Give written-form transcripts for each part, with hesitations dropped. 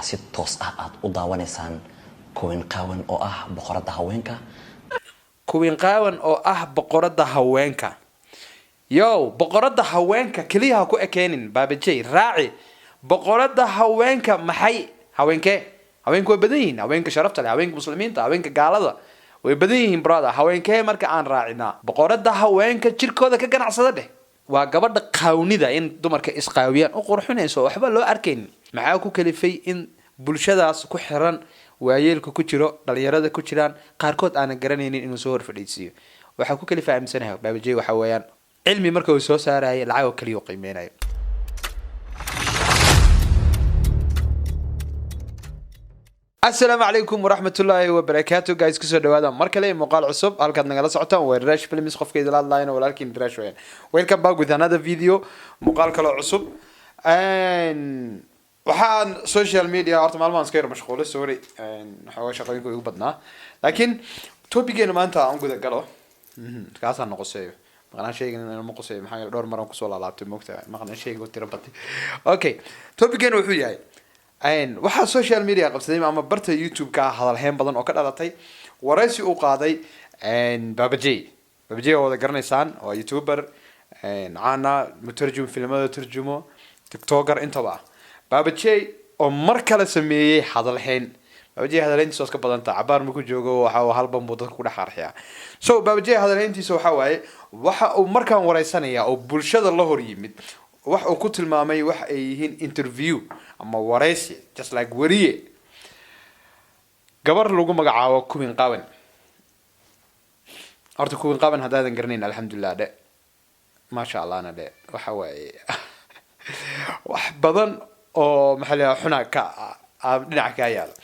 si toos ah aad u daawanaysaan Queen Qawan oo ah boqorada haweenka. Queen Qawan oo ah boqorada haweenka. Yo, boqorada haweenka kaliya ku ekeenin baabajay raaci. Boqorada haweenka maxay haweenke? Haweenku way badan yihiin, haweenka sharafta leh, haweenka muslimiinta, haweenka gaalada. Way badan yihiin brother. Haweenke marka aan raacina. Boqorada haweenka jirkooda ka ganacsada dheh. Waa gabadha qaawnida in dumarka isqaawiyaan oo qurxinayso waxba loo arkayn. Maxaa ku kalifay in bulshadaas ku xiran waayeelka ku jiro dhalinyarada ku jiraan qaarkood aan garanaynin inuu soo horfadhiisiyo. Waxa ku kalifay aamsanahay baabajay waxa weeyaan cilmi marka uu soo saarayay lacag kaliya qiimeynayo. السلام عليكم ورحمة الله وبركاته guys كسر دوادا مركلي مقال عصب هالكاد نقلا صعطان ويرش فيلم يسقف كيد لاين ولكن درش وين welcome back with another video مقال كلا عصب and وحان social media أرتم على ما نسكير مشغولة سوري نحاول شغالين كوي بدنا لكن توبيجين ما أنت عم قد قاله كاسا نقصيه ما قلنا شيء إنه نقصيه ما حاجة دور مرة نقصه ولا لعبت مقطع ما قلنا شيء قلت ربطي أوكي توبيجين وحوي een waxa social media qabsaday ama barta YouTube ka hadalhayn badan oo ka dhalatay waraysi uu qaaday baabajay oo wada garanaysaan oo YouTuber caana mutarjum filimada turjumo TikToker intaba baabajay oo mar kale sameeyay hadalhayn hadalhayntiisa ka badan tahay cabaar ma ku joogo waxa uu halban buu dadka ku dhaxarxiya so baabajay hadalhayntiisa waxa waaye waxa uu markaan waraysanaya oo bulshada la hor yimid wax uu ku tilmaamay wax ay yihiin interview ama waraysi just like wariye gabar lagu magacaabo Queen Qawan horta Queen Qawan hadaadan garanayn alxamdulillah de ma sha Allah ana de waxa way wax badan oo maxalliga xuna ka dhinaca ka yaala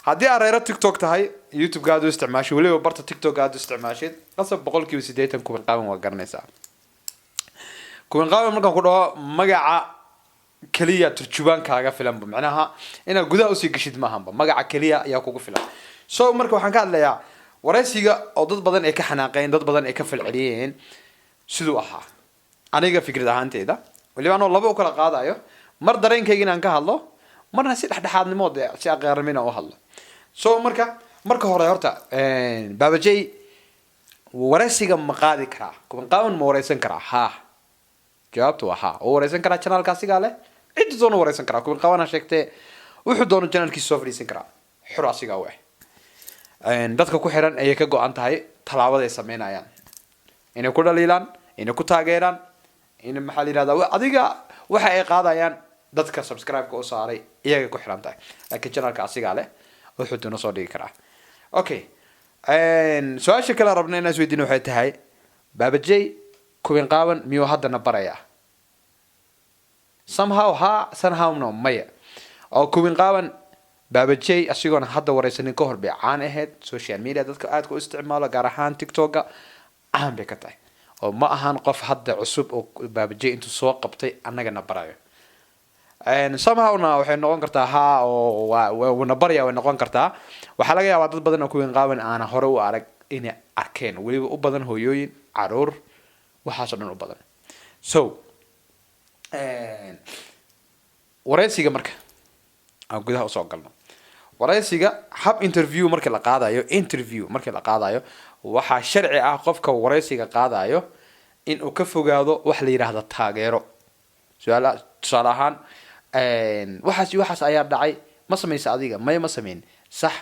hadii areero TikTok tahay YouTube gaadu isticmaasho waliba barta TikTok gaadu isticmaashid qasab 80% Queen Qawan waa garanaysaa Queen Qawan markaan ku dhaho magaca kaliya turjubaan kaaga filan macnaha ina gudaha u sii gashid maahanba magaca kaliya ayaa kugu filan so marka waxaan ka hadlayaa waraysiga oo dad badan ay ka xanaaqeen dad badan ay ka falceliyeen sidoo ahaa aniga fikrad ahaanteeda waliba anoo laba u kala qaadayo mar dareenkayga inaan ka hadlo marna si dhaxdhaxaadnimo si aqaarmina u hadlo so marka hore horta baabajay waraysiga ma qaadi karaa Queen Qawan ma waraysan karaa ha jawaabtu waxa oo waraysan kara channel-ka asiga leh cid doon waraysan kara Queen Qawan sheegtay wuxuu doono channel-kiisa soo fariisan kara xur asiga wax dadka ku xiran ay ka go'an tahay talaabada ay sameynayaan inay ku dhaliilaan inay ku taageeraan in maxal yiraahdaa adiga waxa ay qaadayaan dadka subscribe-ka u saaray iyaga ku xiran tahay laakiin channel-ka asiga leh wuxuu doono soo dhigi kara okay su'aasha kale rabnaa inaan isweydiino waxay tahay baabajay Queen Qawan miyuu haddana baraya somehow no maya oo Queen Qawan baabajay asigoona hadda waraysanin ka hor caan ahayd social media dadka aad ku isticmaalo gaar ahaan TikTok caan bay ka tahay oo ma ahan qof hadda cusub oo baabajay intuu soo qabtay annagana barayo somehow waxay noqon kartaa oo na baraya way noqon kartaa waxa laga yaabaa dad badan oo Queen Qawan aan hore u arag inay arkeen waliba u badan hooyooyin caruur waxaas oo dhan u badan so waraysiga marka aan gudaha u soo galno waraysiga hab interview marka la qaadayo waxa sharci ah qofka waraysiga qaadayo in uu ka fogaado wax la yiraahdo taageero su'aal ahaan waxaas ayaa dhacay ma sameeyay adiga ma sameyn sax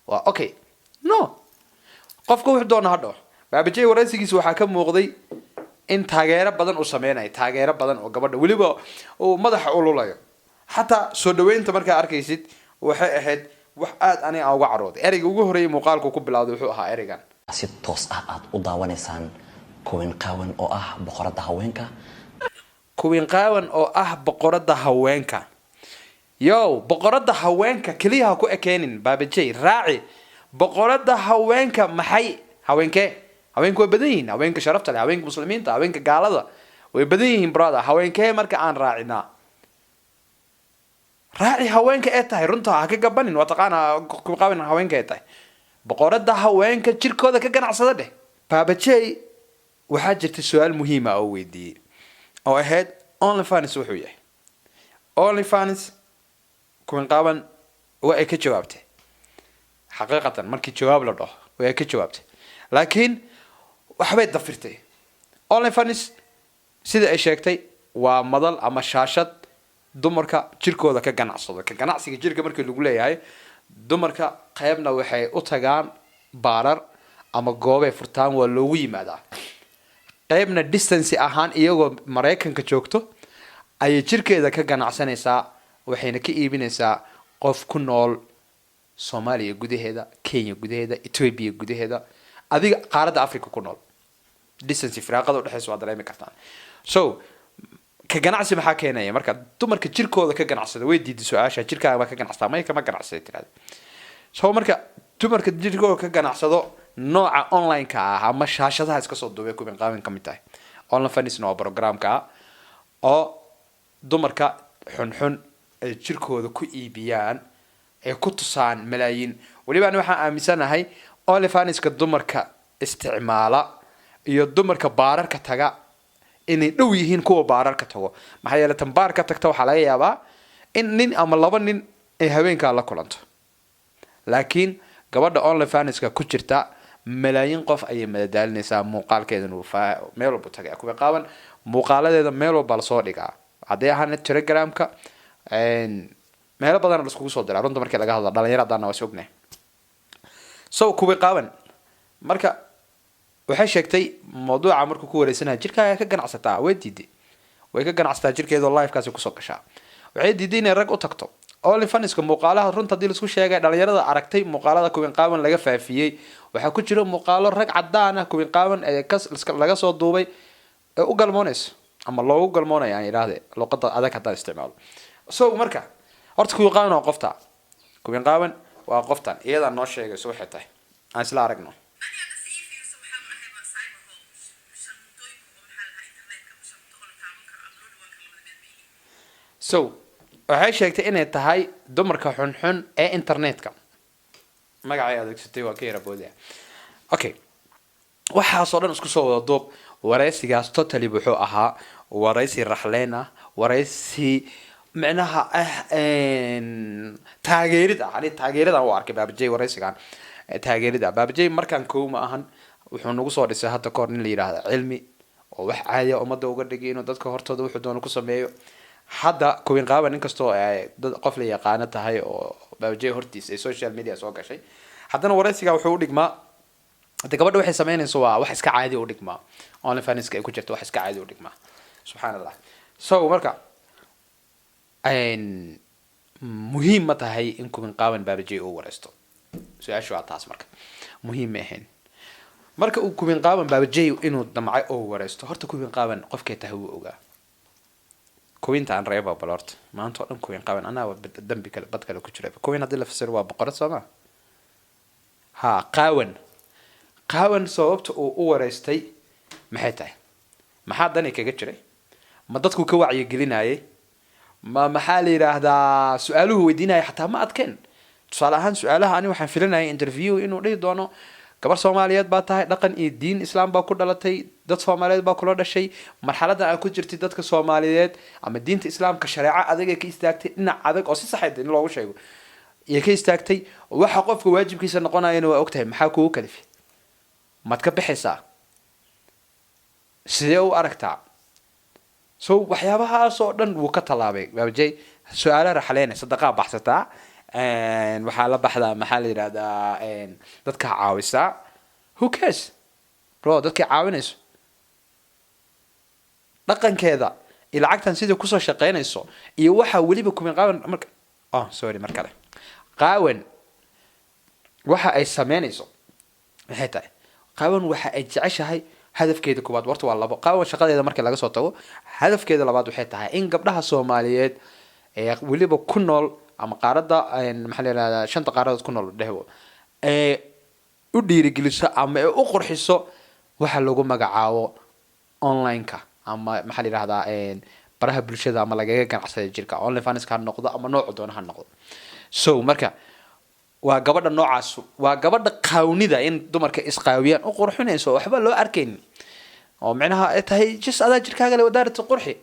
waa okay no qofka wuxuu doonaa hadho baabajay waraysigiisa waxa ka muuqday in taageero badan uu sameeyay taageero badan oo gabadha waliba oo madaxa u lulayo hatta soo dhaweynta marka arkaysid waxay ahayd wax aad aniga uga carooday ereyga ugu horeeyay muuqaalku ku bilowday wuxuu ahaa ereygan si toos ah aad u daawanaysaan Queen Qawan oo ah boqorada haweenka. Queen Qawan oo ah boqorada haweenka. Yo, boqorada haweenka kaliya ku ekeenin baabajay raaci. Boqorada haweenka maxay haweenke? Haweenku way badan yihiin, haweenka sharafta leh, haweenka muslimiinta, haweenka gaalada. Way badan yihiin brother. Haweenke marka aan raacina. Raaci haweenka ee tahay runta ha ka gabanin waa taqaana Queen Qawan haweenka ee tahay. Boqorada haweenka jirkooda ka ganacsada dheh. Baabajay waxa jirta su'aal muhiim ah oo weydiiyay oo ahayd OnlyFans wuxuu yahay. OnlyFans Queen Qawan waa ay ka jawaabtay xaqiiqatan markii jawaab la dhaho waa ay ka jawaabtay laakiin waxbay dafirtay OnlyFans sida ay sheegtay waa madal ama shaashad dumarka jirkooda ka ganacsado ka ganacsiga jirka markii lagu leeyahay dumarka qaybna waxay u tagaan baarar ama goobay furtaan waa loogu yimaadaa qaybna distance ahaan iyagoo Mareykanka joogto ayay jirkeeda ka ganacsanaysaa waxayna ka iibinaysaa qof ku nool Soomaaliya gudaheeda Kenya gudaheeda Ethiopia gudaheeda adiga qaaradda Afrika ku nool distance firaaqada u dhaxayso waa dareemi kartaan so ka ganacsi maxaa keenaya marka dumarka jirkooda ka ganacsada way diiday su'aasha jirkaaga ka ganacsata ma kama ganacsatay tiraad so marka dumarka jirkooda ka ganacsado nooca online ka ah ama shaashadaha iska soo duubay ku qaawan kamid tahay OnlyFans no programka oo dumarka xun ay jirkooda ku iibiyaan ay ku tusaan malaayiin waliba waxaan aaminsanahay OnlyFans ka dumarka isticmaala iyo dumarka baararka taga inay dhow yihiin kuwa baararka tago maxaa yeelay tan baarka tagta waxa laga yaabaa in nin ama laba nin ay haweenka la kulanto laakiin gabadha OnlyFans ka ku jirta malaayiin qof ayay madadaalinaysaa muuqaalkeedana meel walba tagay kuwa qaaban muuqaaladeeda meel walba la soo dhigaa haddii ahaan Telegramka meel badan la iskugu soo diraa runta markii laga hadlo dhalinyarada waa sugnaay so kuwa qaaban marka waxay sheegtay mawduuca markuu ku wareysanahay jirkaaga ka ganacsataa way diiday way ka ganacsataa jirkeeda live kaasi ku soo gashaa waxay diiday inay rag u tagto OnlyFans ka muuqaalaha runta hadii la isku sheegay dhalinyarada aragtay muuqaalada kuwin qaaban laga faafiyay waxa ku jira muuqaalo rag cadaan ah kuwin qaaban ee laga soo duubay ee u galmoonayso ama loogu galmoonay aan yiraahdo luqadda adag hadda isticmaalo so marka horta kuwin qaaban waa qofta kuwin qaaban waa qoftan iyada noo sheegayso waxay tahay aan isla aragno so waxay sheegtay inay tahay dumarka xun ee internetka magacay adeegsatay waa ka yara boodaya okay waxa soo dhan isku soo wada doob wareysigaas totally wuxuu ahaa wareysi raxleen ah wareysi macnaha taageerida taageerada waa arkay baabajay wareysigan taageerida baabajay markaan kooma ahan wuxuu nagu soo dhisay hadda koor in la yiraahdo cilmi oo wax caadi ah umada uga dhigay inuu dadka hortooda wuxuu doono ku sameeyo hadda kuwin qaaban inkastoo dad qof la yaqaan tahay oo baabajay hortiisa social media soo gashay haddana wareysiga wuxuu u dhigmaa hadda gabadha waxay sameynayso waa wax iska caadi u dhigmaa OnlyFans ay ku jirto wax iska caadi u dhigmaa subhanallah so marka muhiim ma tahay in kuwin qaaban baabajay uu wareysto su'aashu waa taas marka muhiim ma ahayn marka uu kuwin qaaban baabajay inuu damcay oo wareysto horta kuwin qaaban qofkay tahay uu ogaa كوينت عن ريبة بلارت ما أنتوا أم كوين قاون أنا والدم بكل بد كله كشرب كوين هذا اللي في السر وبقرة سما ها قاون صوبت ورستي محيتاي ما حد دني كجتري ما ضدكوا كوعي يقلنا أيه ما محالي هذا سؤاله ودينا حتى ما أتكن صالحان سؤالها أنا وحنفلنا انترفيو إنه ليه دونه gabar Soomaaliyeed baa tahay dhaqan iyo diin islaam baa ku dhalatay dad Soomaaliyeed baa kula dhashay marxaladda ay ku jirtay dadka Soomaaliyeed ama diinta islaamka shariica adag ee ka istaagtay dhinac adag oo si sax ah in loogu sheego iyo ka istaagtay waxa qofka waajibkiisa noqonayna waa ogtahay maxaa kugu kalifi mad ka bixaysaa sidee u aragtaa so waxyaabahaas oo dhan wuu ka talaabay baabajay su'aalo raxleen sadaqa baxsataa waxaa la baxdaa maxaa la yiraahdaa dadka caawisa who cares bro dadka caawinayso dhaqankeeda ila lacagtan sidii ku soo shaqeynayso iyo waxa waliba kumin qaawan marka sorry markale qaawan waxa ay sameynayso maxay tahay qaawan waxa ay jeceshahay hadafkeeda koowaad warta waa labo qaawan shaqadeeda markii laga soo tago hadafkeeda labaad waxay tahay in gabdhaha Soomaaliyeed ee waliba ku nool ama qaarada maxaa la yiraahdaa shanta qaaradood ku nool dhehbo u dhiirigeliso ama u qurxiso waxa lagu magacaabo online-ka ama maxaa la yiraahdaa baraha bulshada ama lagaga ganacsada jirka OnlyFans ka noqdo ama nooc doona ha noqdo so marka waa gabadha noocaas waa gabadha qaawnida in dumarka isqaawiyaan u qurxinayso waxba loo arkayn oo macnaha ay tahay jis adaa jirkaaga la wadaarto qurxi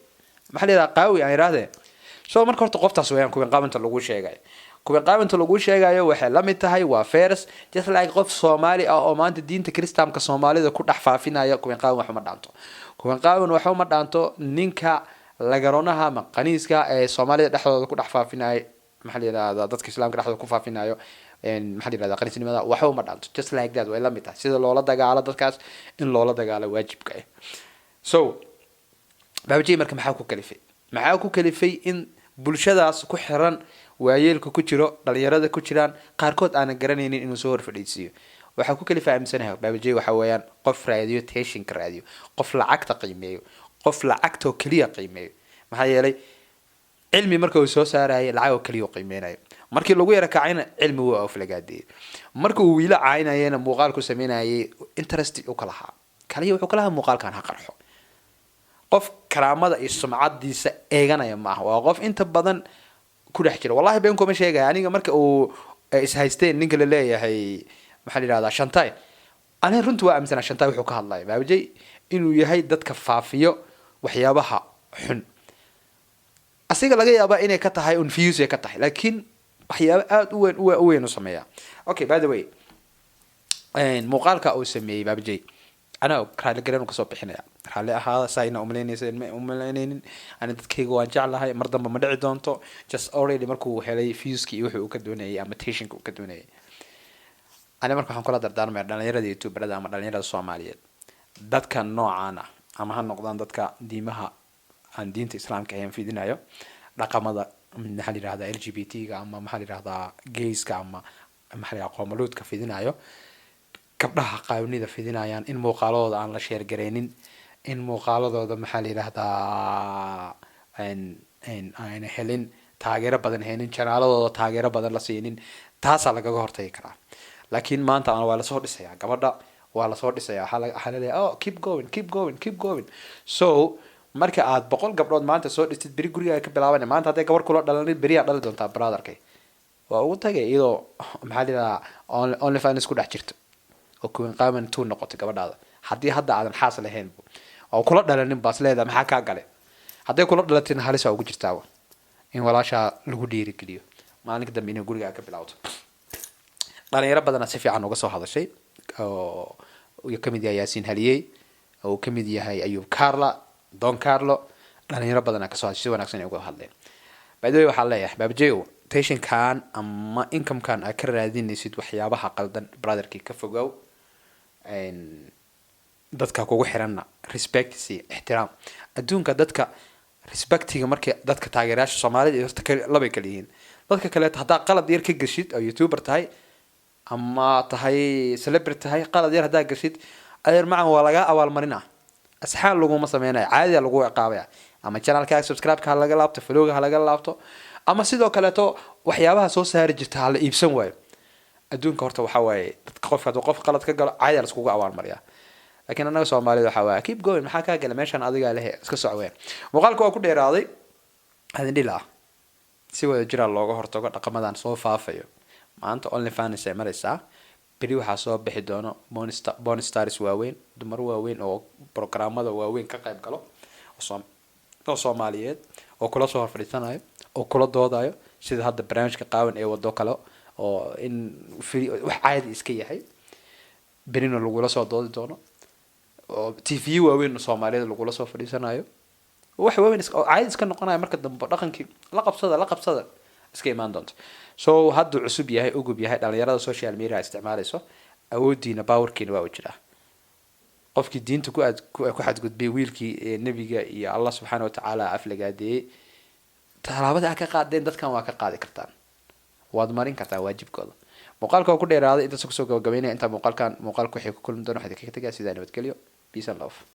maxaa la yiraahdaa qaawi aan yiraahdee so marka horta qoftaas weeyaan kuwin qaabanta lagu sheegay kuwin qaawinta lagu sheegayo waxay la mid tahay waa fairs just like qof Soomaali ah oo maanta diinta Kristaamka Soomaalida ku dhex faafinaya kuwin qaawin wax ma dhaanto kuwin qaawin wax ma dhaanto ninka lagaronaha ma qaniiska ee Soomaalida dhexdooda ku dhex faafinaya maxaa la yiraahdaa dadka Islaamka dhexdooda ku faafinayo maxaa la yiraahdaa qaniisnimada wax ma dhaanto just like that way la mid tahay sida loola dagaalo dadkaas in loola dagaalo waajibka ah so baabjay marka maxaa ku kalifay in bulshadaas ku xiran waayeelka ku jiro dhalinyarada ku jiraan qaarkood aan garanaynin inuu soo horfadhiisiyo waxa ku kalifay aaminsanaa baabjay waxa weeyaan qof raadiyo tension ka raadiyo qof lacagta qiimeeyo qof lacagta kaliya qiimeeyo maxaa yeelay cilmi marka uu soo saarayay lacag kaliya qiimeenayo markii lagu yara kacayna cilmi waa aflagaadiyay markii uu wiila caynayna muuqaal ku sameynayay interest u kala ha kaliya wuxuu kala muuqaalkan ha qarxo qof karaamada iyo sumcadiisa eeganaya ma aha waa qof inta badan ku dhex jira wallahi been kuma sheegay aniga marka uu is haysteen ninka la leeyahay maxaa la yiraahdaa Shantay aniga runtii waa aaminsan Shantay wuxuu ka hadlay baabjay inuu yahay dadka faafiyo waxyaabaha xun asiga laga yaabaa inay ka tahay unfuse ka tahay laakiin waxyaabo aad u weyn u sameeyaa okay by the way muuqaalka uu sameeyay baabjay أنا كرالي قرينا كسب بحنايا كرالي هذا ساينا أملينين أنا دكيجو وانجعلها مرضى بمدعي دونتو just already مركو هلاي فيوسكي يوحي وكدوني أما تيشنك وكدوني أنا مركو حنقول دردار مردان يردي يوتيوب بردا مردان يرد الصومالية دات كان نوع أنا أما هالنقطان دات كا ديمها عن دين الإسلام كهيم في دينايو رقم هذا من حالي هذا LGBT أما محلي هذا gays كأما محلي قوملود كفي دينايو gabdhaha qaawinida fidinayaan in muuqaaladooda aan la sheer gareynin in muuqaaladooda maxaa la yiraahdaa aan helin taageero badan helin janaaladooda taageero badan la siinin taas laga hortagi karaa laakiin maanta aan waa la soo dhisayaa gabadha waa la soo dhisayaa waxa la leeyahay oh keep going so marka aad 100 gabdhood maanta soo dhistid bari guriga ka bilaabanay maanta haday gabar kula dhalanid bari aad dhali doontaa brotherkay waa ugu tagay iyadoo maxaa la yiraahdaa only fans ku dhex jirto oo kuwin qaaman tuu noqotay gabadhaada hadii hadda aadan xaas lahayn oo kula dhalanin baas leedahay maxaa ka galay haday kula dhalatin halis ugu jirtaa in walaasha lagu dhiiri geliyo maalinka dambe inay guriga ka bilowdo dhalinyaro badan si fiican uga soo hadashay oo uu kamid yahay Yaasiin Haliyey oo kamid yahay Ayub Carla Don Carlo dhalinyaro badan ka soo hadashay wanaagsan uga hadleen by the way waxa leeyahay baabjeeyo tension kan ama income kan ka raadinaysid waxyaabaha qaldan brotherkii ka fogow dadka kugu xiranna respect si ixtiraam adduunka dadka respectiga markii dadka taageerayaasha Soomaalida iyo laba kale yihiin dadka kale hadaa qalad yar ka gashid oo YouTuber tahay ama tahay celebrity tahay qalad yar hadaa gashid ayar macaan waa laga awaal marina asxaan lagu ma sameeyay caadi lagu ciqaabaya ama channelka subscribe ka laga laabto follow ka laga laabto ama sidoo kale to waxyaabaha soo saari jirta hal iibsan waayo adduunka horta waxa waaye dadka qof qalad ka galo caadi la isku awaal mariya laakiin anaga Soomaalida waxa waaye keep going maxaa ka gala meeshan adiga leh iska socween muuqaalku waa ku dheeraaday hadin dhila si wada jira looga hortago dhaqamadan soo faafayo maanta only fans ay maraysaa bari waxa soo bixi doono bonus stars waaweyn dumar waaweyn oo programmada waaweyn ka qayb galo oo Soomaaliyeed oo kula soo horfadhiisanayo oo kula doodayo sida hadda barnaamijka qaawan ee wado kale oo in wax caadi iska yahay berino lagu la soo doodi doono oo TV waaweyn oo Soomaaliyeed lagu la soo fadhiisanayo wax waaweyn iska caadi iska noqonayo marka dambe dhaqankii la qabsada iska imaan doonto so hadda cusub yahay ugub yahay dhalinyarada social media isticmaalayso awoodiina powerkiina waa u jiraa qofkii diinta ku xadgudbay wiilkii nabiga iyo Allah subhanahu wa ta'ala aflagaadiyay talaabada ka qaadeen dadkan waa ka qaadi kartaan waad marin kartaa waajibkooda muuqaalka ku dheeraaday inta soo gabagabeynaya inta muuqaalku wixii ku kulmi doono xidhiidhka ka tagay sida nabadgelyo peace and love